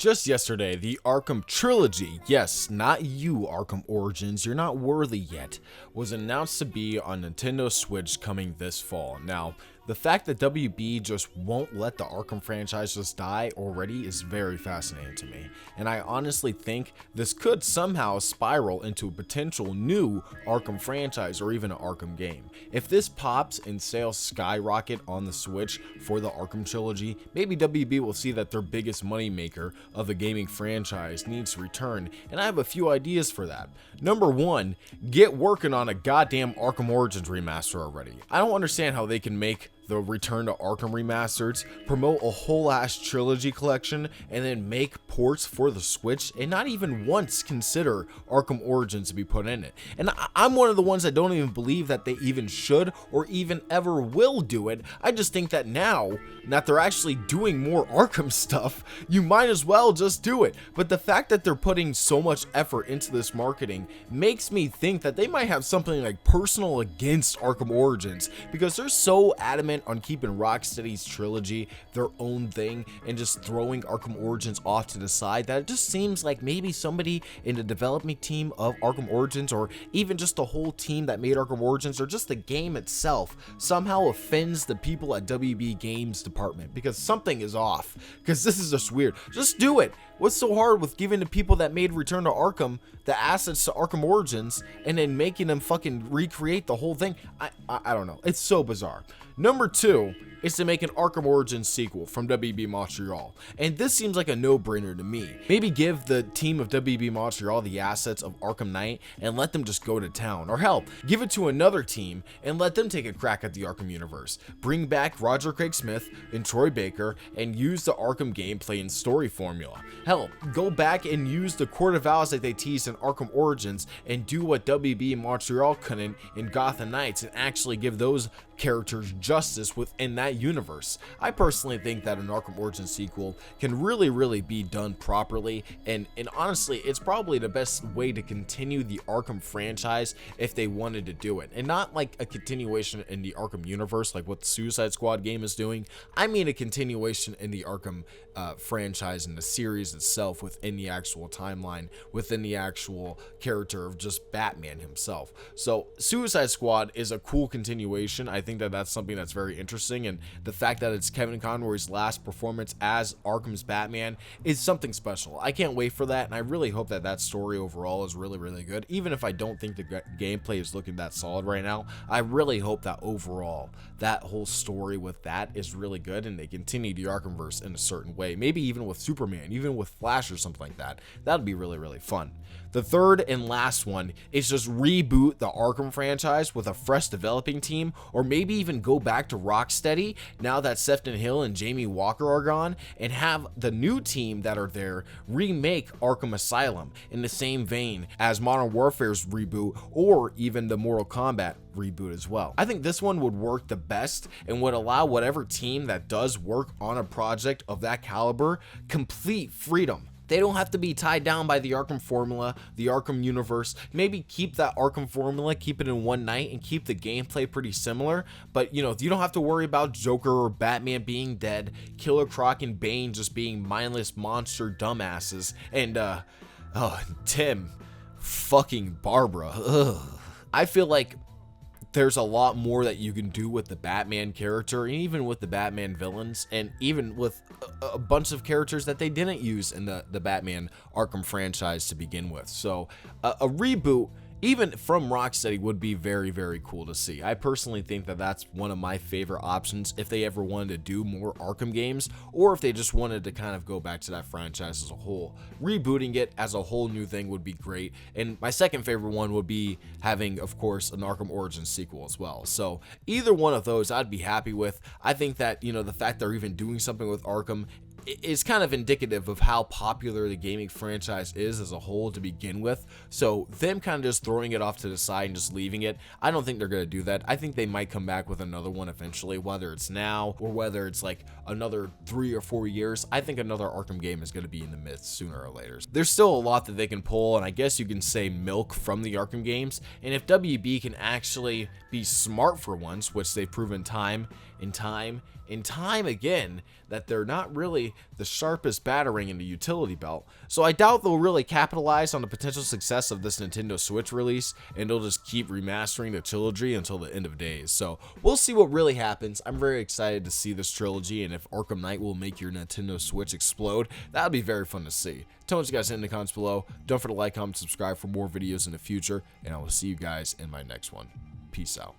Just yesterday, the Arkham Trilogy, yes, not you Arkham Origins, you're not worthy yet, was announced to be on Nintendo Switch coming this fall. Now, the fact that WB just won't let the Arkham franchise just die already is very fascinating to me, and I honestly think this could somehow spiral into a potential new Arkham franchise or even an Arkham game. If this pops and sales skyrocket on the Switch for the Arkham Trilogy, maybe WB will see that their biggest moneymaker of the gaming franchise needs to return, and I have a few ideas for that. Number one, get working on a goddamn Arkham Origins remaster already. I don't understand how they can make the Return to Arkham remasters, promote a whole ass trilogy collection, and then make ports for the Switch and not even once consider Arkham Origins to be put in it. And I'm one of the ones that don't even believe that they even should or even ever will do it. I just think that now that they're actually doing more Arkham stuff, you might as well just do it. But the fact that they're putting so much effort into this marketing makes me think that they might have something like personal against Arkham Origins, because they're so adamant on keeping Rocksteady's trilogy their own thing and just throwing Arkham Origins off to the side that it just seems like maybe somebody in the development team of Arkham Origins, or even just the whole team that made Arkham Origins, or just the game itself, somehow offends the people at WB Games department, because something is off, because this is just weird. Just do it. What's so hard with giving the people that made Return to Arkham the assets to Arkham Origins and then making them fucking recreate the whole thing? I don't know. It's so bizarre. Number two is to make an Arkham Origins sequel from WB Montreal, and this seems like a no-brainer to me. Maybe give the team of WB Montreal the assets of Arkham Knight and let them just go to town, or hell, give it to another team and let them take a crack at the Arkham universe. Bring back Roger Craig Smith and Troy Baker and use the Arkham gameplay and story formula. Hell, go back and use the Court of Owls that they teased in Arkham Origins and do what WB Montreal couldn't in Gotham Knights and actually give those characters justice within that universe. I personally think that an Arkham Origins sequel can really be done properly, and honestly, it's probably the best way to continue the Arkham franchise if they wanted to do it, and not like a continuation in the Arkham universe like what the Suicide Squad game is doing. I mean a continuation in the Arkham franchise and the series itself within the actual timeline, within the actual character of just Batman himself. So Suicide Squad is a cool continuation. I think that that's something that's very interesting, and the fact that it's Kevin Conroy's last performance as Arkham's Batman is something special. I can't wait for that, and I really hope that that story overall is really good. Even if I don't think the gameplay is looking that solid right now, I really hope that overall that whole story with that is really good, and they continue the Arkhamverse in a certain way, maybe even with Superman, even with Flash or something like that. That'd be really fun. The third and last one is just reboot the Arkham franchise with a fresh developing team, or maybe even go back to Rocksteady now that Sefton Hill and Jamie Walker are gone, and have the new team that are there remake Arkham Asylum in the same vein as Modern Warfare's reboot, or even the Mortal Kombat reboot as well. I think this one would work the best and would allow whatever team that does work on a project of that caliber complete freedom. They don't have to be tied down by the Arkham formula, the Arkham universe. Maybe keep that Arkham formula, keep it in one night, and keep the gameplay pretty similar. But, you know, you don't have to worry about Joker or Batman being dead, Killer Croc and Bane just being mindless monster dumbasses, and, Tim fucking Barbara. Ugh. I feel like there's a lot more that you can do with the Batman character, and even with the Batman villains, and even with a bunch of characters that they didn't use in the Batman Arkham franchise to begin with. So a reboot, even from Rocksteady, would be very cool to see. I personally think that that's one of my favorite options if they ever wanted to do more Arkham games, or if they just wanted to kind of go back to that franchise as a whole. Rebooting it as a whole new thing would be great, and my second favorite one would be having, of course, an Arkham Origins sequel as well. So either one of those I'd be happy with. I think that, you know, the fact they're even doing something with Arkham is kind of indicative of how popular the gaming franchise is as a whole to begin with. So them kind of just throwing it off to the side and just leaving it, I don't think they're going to do that. I think they might come back with another one eventually, whether it's now or whether it's like another 3 or 4 years. I think another Arkham game is going to be in the midst sooner or later. There's still a lot that they can pull, and I guess you can say milk from the Arkham games. And if WB can actually be smart for once, which they've proven time and time again that they're not really the sharpest battering in the utility belt. So I doubt they'll really capitalize on the potential success of this Nintendo Switch release, and they'll just keep remastering the trilogy until the end of days. So we'll see what really happens. I'm very excited to see this trilogy, and if Arkham Knight will make your Nintendo Switch explode, that would be very fun to see. Tell me what you guys in the comments below. Don't forget to like, comment, subscribe for more videos in the future, and I will see you guys in my next one. Peace out.